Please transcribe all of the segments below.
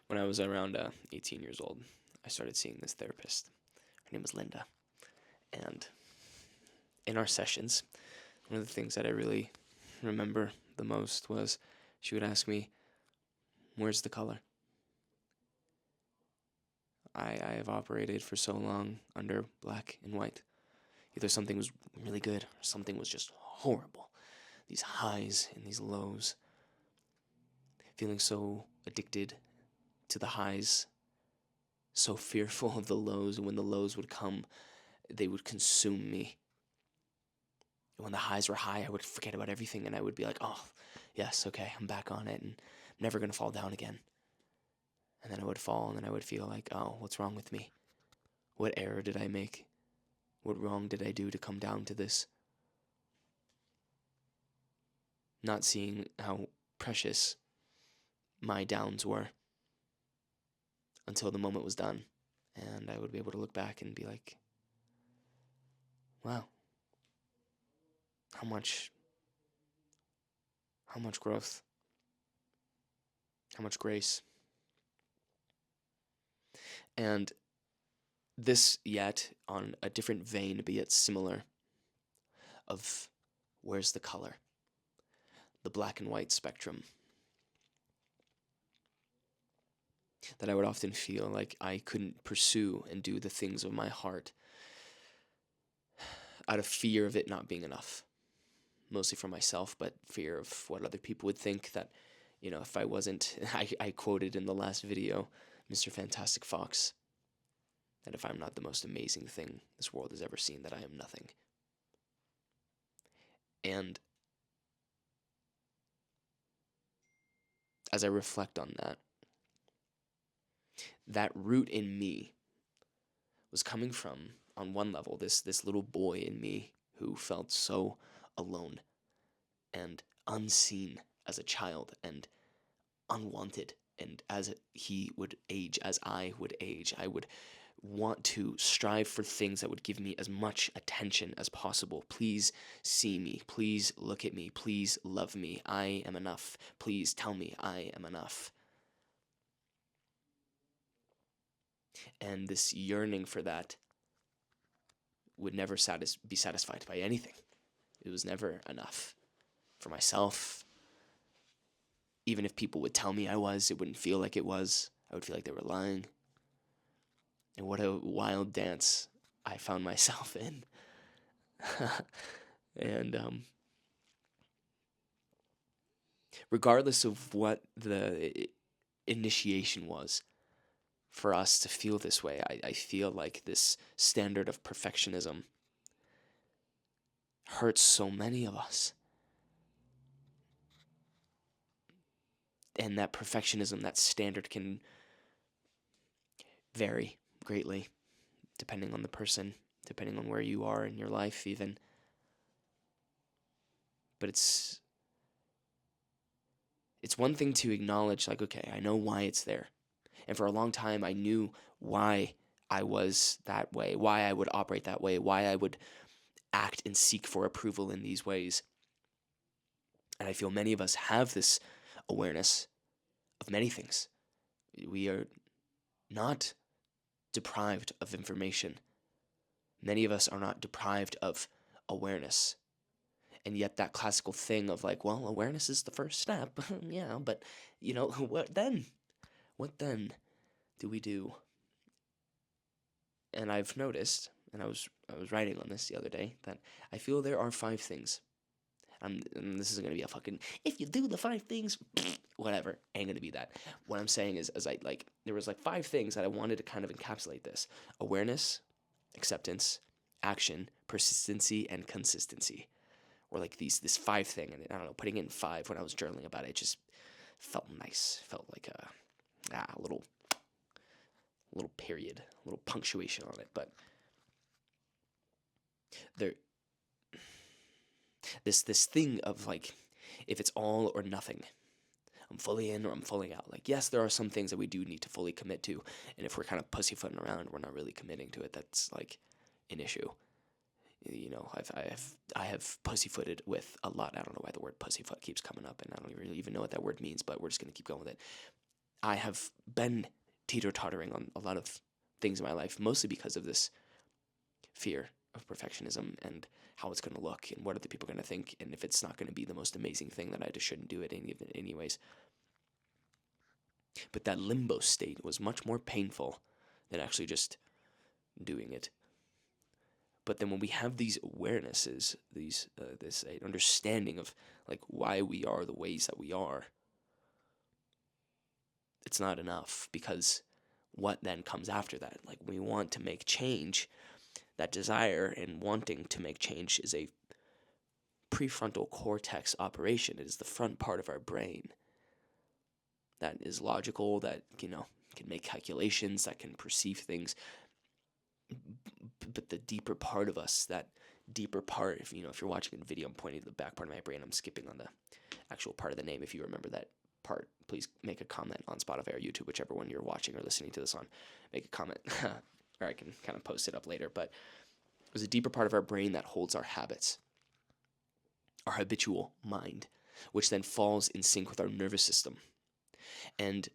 When I was around 18 years old, I started seeing this therapist. Her name was Linda. And in our sessions, one of the things that I really remember the most was she would ask me, "Where's the color?" I have operated for so long under black and white. Either something was really good or something was just horrible. These highs and these lows, feeling so addicted to the highs, so fearful of the lows, and when the lows would come, they would consume me. And when the highs were high, I would forget about everything and I would be like, oh, yes, okay, I'm back on it and I'm never going to fall down again. And then I would fall and then I would feel like, oh, what's wrong with me? What error did I make? What wrong did I do to come down to this? Not seeing how precious my downs were until the moment was done. And I would be able to look back and be like, wow, how much growth, how much grace. And this yet on a different vein, be it similar, of where's the color, the black and white spectrum, that I would often feel like I couldn't pursue and do the things of my heart out of fear of it not being enough. Mostly for myself, but fear of what other people would think, that, if I wasn't, I quoted in the last video Mr. Fantastic Fox, that if I'm not the most amazing thing this world has ever seen, that I am nothing. And as I reflect on that root in me was coming from, on one level, this little boy in me who felt so alone and unseen as a child and unwanted. And as he would age, as I would age, I would want to strive for things that would give me as much attention as possible. Please see me. Please look at me. Please love me. I am enough. Please tell me I am enough. And this yearning for that would never be satisfied by anything. It was never enough for myself. Even if people would tell me I was, it wouldn't feel like it was. I would feel like they were lying. And what a wild dance I found myself in. And regardless of what the initiation was for us to feel this way, I feel like this standard of perfectionism hurts so many of us. And that perfectionism, that standard, can vary greatly depending on the person, depending on where you are in your life even. But it's one thing to acknowledge, like, okay, I know why it's there. And for a long time, I knew why I was that way, why I would operate that way, why I would act and seek for approval in these ways. And I feel many of us have this awareness of many things. We are not deprived of information. Many of us are not deprived of awareness. And yet that classical thing of like, well, awareness is the first step. Yeah, but what then? What then do we do? And I've noticed, and I was writing on this the other day, that I feel there are 5 things. And this isn't gonna be a fucking, if you do the 5 things, whatever, ain't gonna be that. What I'm saying is, as I like, there was like 5 things that I wanted to kind of encapsulate this: awareness, acceptance, action, persistency, and consistency. Or like this 5 thing, and I don't know, putting it in 5 when I was journaling about it, it just felt nice. Felt like a little period, a little punctuation on it. But there, this thing of like, if it's all or nothing, I'm fully in or I'm fully out. Like, yes, there are some things that we do need to fully commit to, and if we're kind of pussyfooting around, we're not really committing to it. That's like an issue. I have pussyfooted with a lot. I don't know why the word pussyfoot keeps coming up, and I don't really even know what that word means, but we're just gonna keep going with it. I have been teeter-tottering on a lot of things in my life, mostly because of this fear of perfectionism and how it's going to look and what other people are going to think, and if it's not going to be the most amazing thing, that I just shouldn't do it anyways. But that limbo state was much more painful than actually just doing it. But then when we have these awarenesses, this understanding of like why we are the ways that we are, it's not enough, because what then comes after that? Like, we want to make change. That desire and wanting to make change is a prefrontal cortex operation. It is the front part of our brain that is logical, that can make calculations, that can perceive things. But the deeper part of us, that deeper part, if you're watching a video, I'm pointing to the back part of my brain. I'm skipping on the actual part of the name. If you remember that part, please make a comment on Spotify or YouTube, whichever one you're watching or listening to this on. Make a comment, or I can kind of post it up later. But there's a deeper part of our brain that holds our habits, our habitual mind, which then falls in sync with our nervous system. And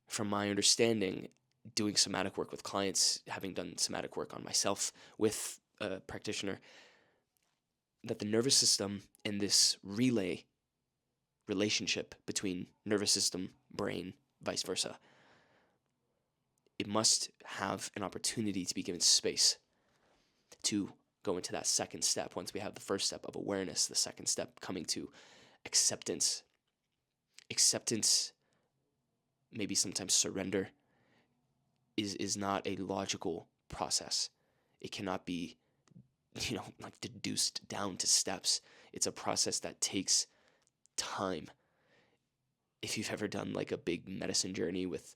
from my understanding, doing somatic work with clients, having done somatic work on myself with a practitioner, that the nervous system and this relay relationship between nervous system, brain, vice versa, it must have an opportunity to be given space to go into that second step. Once we have the first step of awareness, the second step coming to acceptance. Acceptance, maybe sometimes surrender, is not a logical process. It cannot be, like deduced down to steps. It's a process that takes time. If you've ever done like a big medicine journey with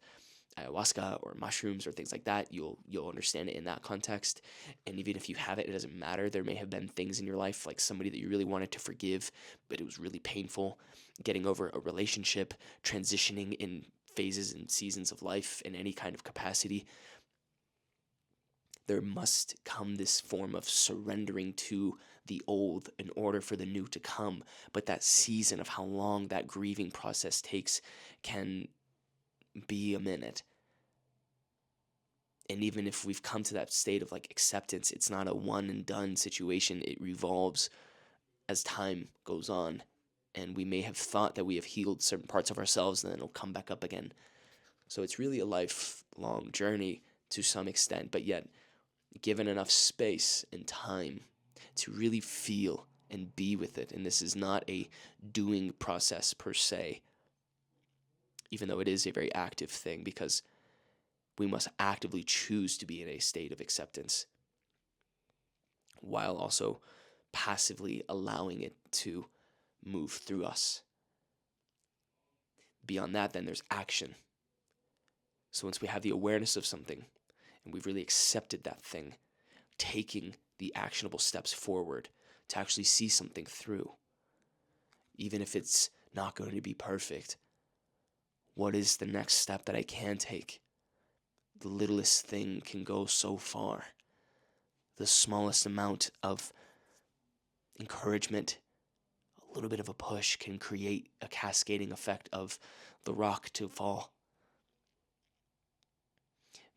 ayahuasca or mushrooms or things like that, you'll understand it in that context. And even if you have it, it doesn't matter. There may have been things in your life, like somebody that you really wanted to forgive, but it was really painful. Getting over a relationship, transitioning in phases and seasons of life in any kind of capacity. There must come this form of surrendering to the old in order for the new to come. But that season of how long that grieving process takes can be a minute. And even if we've come to that state of like acceptance, it's not a one and done situation. It revolves as time goes on. And we may have thought that we have healed certain parts of ourselves, and then it'll come back up again. So it's really a lifelong journey to some extent, but yet given enough space and time to really feel and be with it. And this is not a doing process per se, even though it is a very active thing, because we must actively choose to be in a state of acceptance while also passively allowing it to move through us. Beyond that, then there's action. So once we have the awareness of something and we've really accepted that thing, taking the actionable steps forward to actually see something through, even if it's not going to be perfect. What is the next step that I can take? The littlest thing can go so far. The smallest amount of encouragement, a little bit of a push, can create a cascading effect of the rock to fall.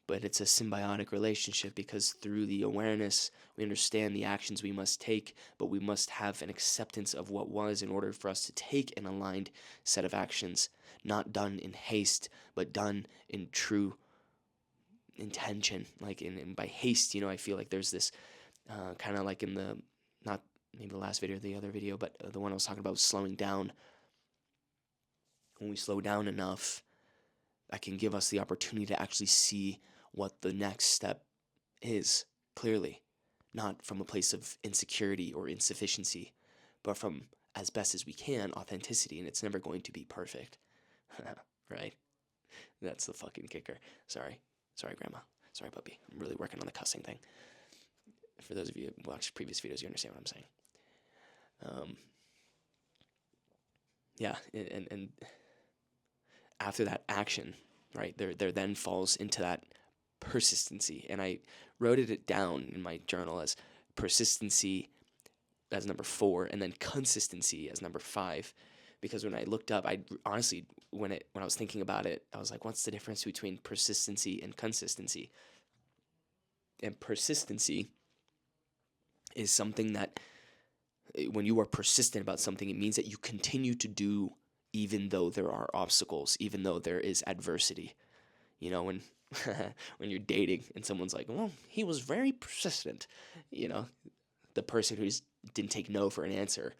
But it's a symbiotic relationship, because through the awareness, we understand the actions we must take, but we must have an acceptance of what was in order for us to take an aligned set of actions, not done in haste, but done in true intention. Like in by haste, I feel like there's this kind of like in the, not maybe the last video or the other video, but the one I was talking about, slowing down. When we slow down enough, that can give us the opportunity to actually see what the next step is clearly, not from a place of insecurity or insufficiency, but from, as best as we can, authenticity. And it's never going to be perfect. Right? That's the fucking kicker. Sorry, Grandma. Sorry, puppy. I'm really working on the cussing thing. For those of you who watched previous videos, you understand what I'm saying. Yeah, and after that action, right, there then falls into that persistency. And I wrote it down in my journal as persistency as number 4, and then consistency as number 5. Because when I looked up, I honestly when I was thinking about it, I was like, what's the difference between persistency and consistency? And persistency is something that when you are persistent about something, it means that you continue to do even though there are obstacles, even though there is adversity. You know, when when you're dating and someone's like, "Well, he was very persistent," you know, the person who just didn't take no for an answer,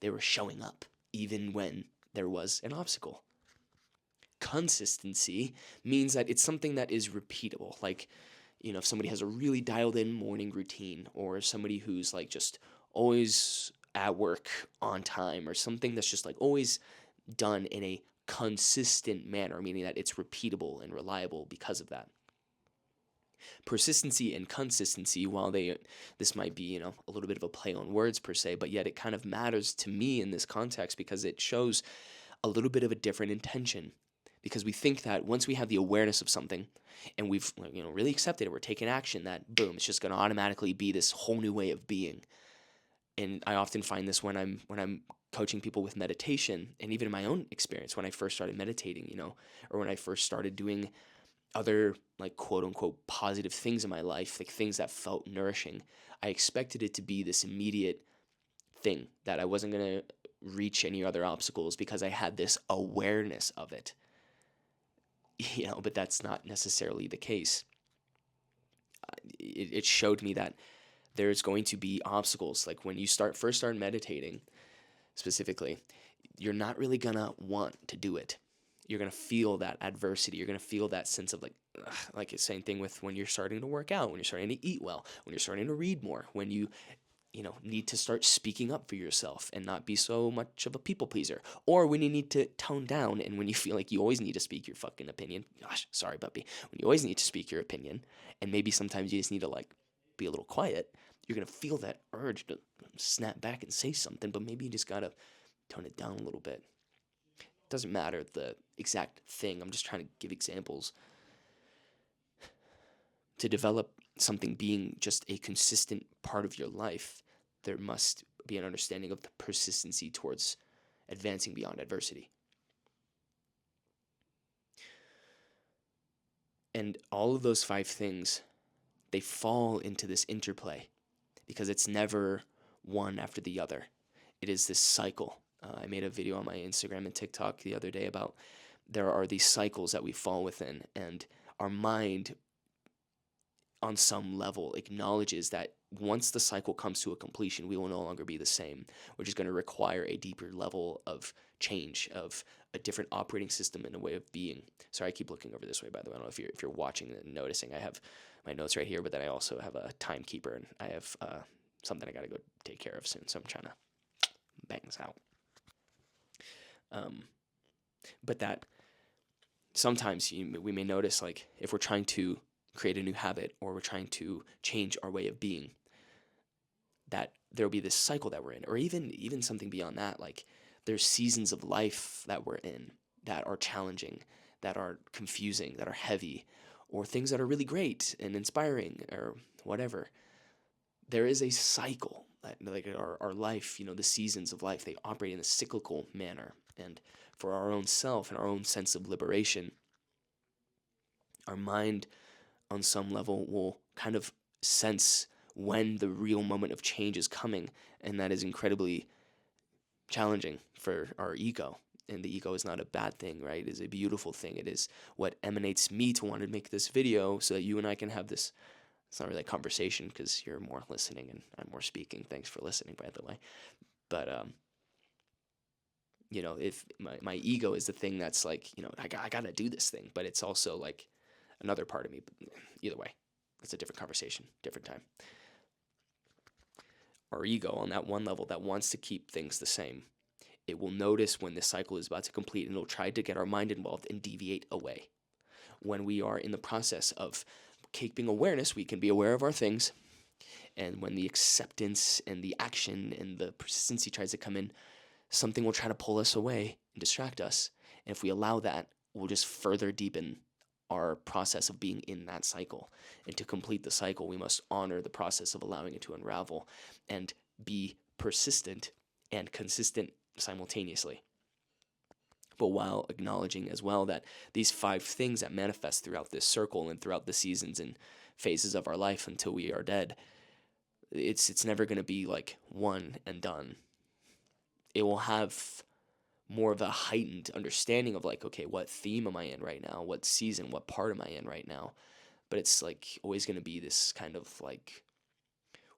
they were showing up even when there was an obstacle. Consistency means that it's something that is repeatable. Like, if somebody has a really dialed in morning routine, or somebody who's like just always at work on time, or something that's just like always done in a consistent manner, meaning that it's repeatable and reliable because of that. Persistency and consistency, while this might be, a little bit of a play on words per se, but yet it kind of matters to me in this context because it shows a little bit of a different intention. Because we think that once we have the awareness of something and we've really accepted it, we're taking action, that boom, it's just going to automatically be this whole new way of being. And I often find this when I'm coaching people with meditation, and even in my own experience when I first started meditating, or when I first started doing other like quote unquote positive things in my life, like things that felt nourishing. I expected it to be this immediate thing, that I wasn't going to reach any other obstacles because I had this awareness of it. But that's not necessarily the case. It showed me that there's going to be obstacles. Like when you first start meditating specifically, you're not really gonna want to do it. You're gonna feel that adversity. You're gonna feel that sense of like the same thing with when you're starting to work out, when you're starting to eat well, when you're starting to read more, when you need to start speaking up for yourself and not be so much of a people pleaser, or when you need to tone down and when you feel like you always need to speak your fucking opinion. Gosh, sorry, puppy. When you always need to speak your opinion, and maybe sometimes you just need to be a little quiet, you're gonna feel that urge to snap back and say something, but maybe you just gotta tone it down a little bit. It doesn't matter the exact thing. I'm just trying to give examples. To develop something being just a consistent part of your life, there must be an understanding of the persistency towards advancing beyond adversity. And all of those 5 things, they fall into this interplay because it's never one after the other. It is this cycle. I made a video on my Instagram and TikTok the other day about there are these cycles that we fall within, and our mind on some level acknowledges that once the cycle comes to a completion, we will no longer be the same, which is going to require a deeper level of change, of a different operating system and a way of being. Sorry, I keep looking over this way, by the way. I don't know if you're watching and noticing. I have my notes right here, but then I also have a timekeeper, and I have something I got to go take care of soon, so I'm trying to bang this out. But that sometimes we may notice, like if we're trying to create a new habit or we're trying to change our way of being, that there'll be this cycle that we're in, or even something beyond that. Like there's seasons of life that we're in that are challenging, that are confusing, that are heavy, or things that are really great and inspiring or whatever. There is a cycle that, like our life, the seasons of life, they operate in a cyclical manner. And for our own self and our own sense of liberation, our mind on some level will kind of sense when the real moment of change is coming, and that is incredibly challenging for our ego. And the ego is not a bad thing, right? It is a beautiful thing. It is what emanates me to want to make this video so that you and I can have this. It's not really a conversation because you're more listening and I'm more speaking. Thanks for listening, by the way. But if my ego is the thing that's like, I gotta do this thing, but it's also like another part of me. But either way, it's a different conversation, different time. Our ego, on that one level that wants to keep things the same, it will notice when this cycle is about to complete, and it'll try to get our mind involved and deviate away. When we are in the process of keeping awareness, we can be aware of our things, and when the acceptance and the action and the persistency tries to come in, something will try to pull us away and distract us. And if we allow that, we'll just further deepen our process of being in that cycle. And to complete the cycle, we must honor the process of allowing it to unravel and be persistent and consistent simultaneously. but while acknowledging as well that these 5 things that manifest throughout this circle and throughout the seasons and phases of our life until we are dead, it's never going to be like one and done. It will have more of a heightened understanding of like, okay, what theme am I in right now? What season, what part am I in right now? But it's like always going to be this kind of like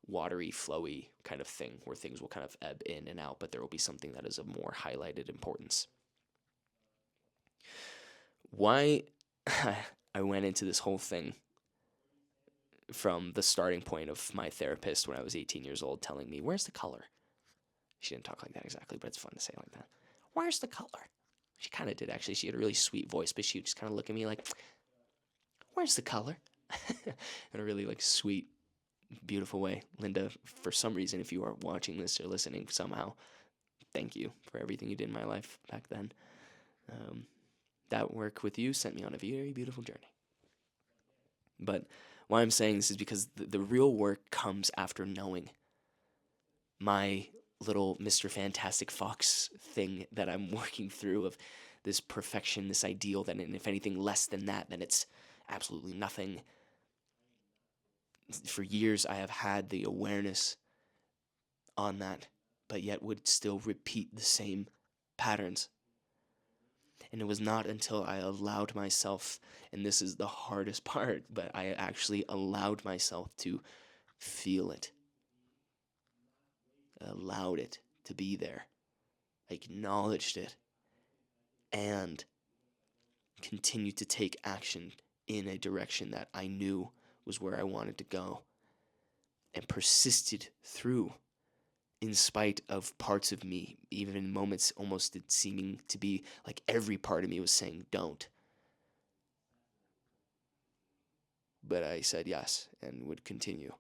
watery, flowy kind of thing where things will kind of ebb in and out, but there will be something that is of more highlighted importance. Why I went into this whole thing from the starting point of my therapist when I was 18 years old telling me, "Where's the color?" She didn't talk like that exactly, but it's fun to say it like that. "Where's the color?" She kind of did, actually. She had a really sweet voice, but she would just kind of look at me like, "Where's the color?" In a really like sweet, beautiful way. Linda, for some reason, if you are watching this or listening somehow, thank you for everything you did in my life back then. That work with you sent me on a very beautiful journey. But why I'm saying this is because the real work comes after knowing my little Mr. Fantastic Fox thing that I'm working through of this perfection, this ideal that, and if anything less than that, then it's absolutely nothing. For years, I have had the awareness on that, but yet would still repeat the same patterns. And it was not until I allowed myself, and this is the hardest part, but I actually allowed myself to feel it, allowed it to be there, acknowledged it, and continued to take action in a direction that I knew was where I wanted to go, and persisted through in spite of parts of me, even in moments almost seeming to be like every part of me was saying don't. But I said yes and would continue,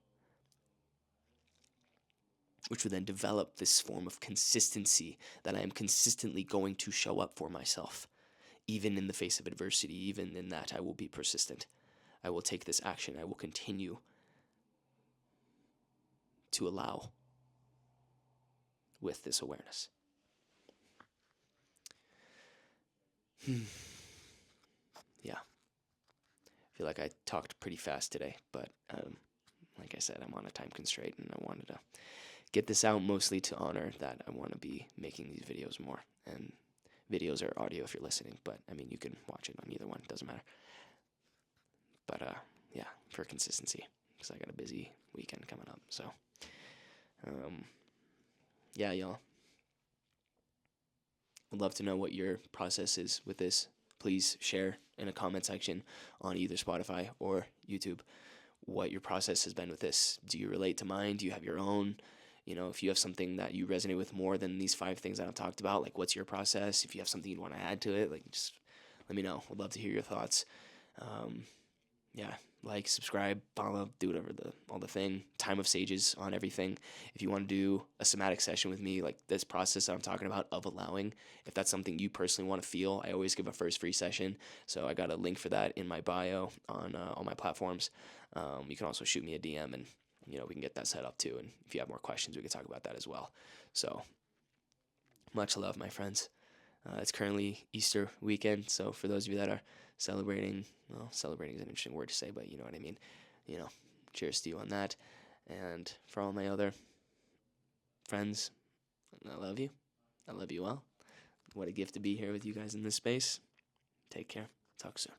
which would then develop this form of consistency that I am consistently going to show up for myself, even in the face of adversity. Even in that, I will be persistent. I will take this action. I will continue to allow with this awareness. Yeah. I feel like I talked pretty fast today, but like I said, I'm on a time constraint and I wanted to get this out mostly to honor that I want to be making these videos more. And videos or audio if you're listening, but I mean, you can watch it on either one, it doesn't matter. But yeah, for consistency, because I got a busy weekend coming up. So yeah, y'all. I'd love to know what your process is with this. Please share in a comment section on either Spotify or YouTube what your process has been with this. Do you relate to mine? Do you have your own? You know, if you have something that you resonate with more than these 5 things that I've talked about, like what's your process? If you have something you'd want to add to it, like just let me know. I'd love to hear your thoughts. Yeah, like, subscribe, follow, do whatever, all the thing. Time of Sages on everything. If you want to do a somatic session with me, like this process that I'm talking about of allowing, if that's something you personally want to feel, I always give a first free session. So I got a link for that in my bio on all my platforms. You can also shoot me a DM and we can get that set up too. And if you have more questions, we can talk about that as well. So much love, my friends. It's currently Easter weekend, so for those of you that are celebrating, well, celebrating is an interesting word to say, but you know what I mean. Cheers to you on that. And for all my other friends, I love you. I love you all. What a gift to be here with you guys in this space. Take care. Talk soon.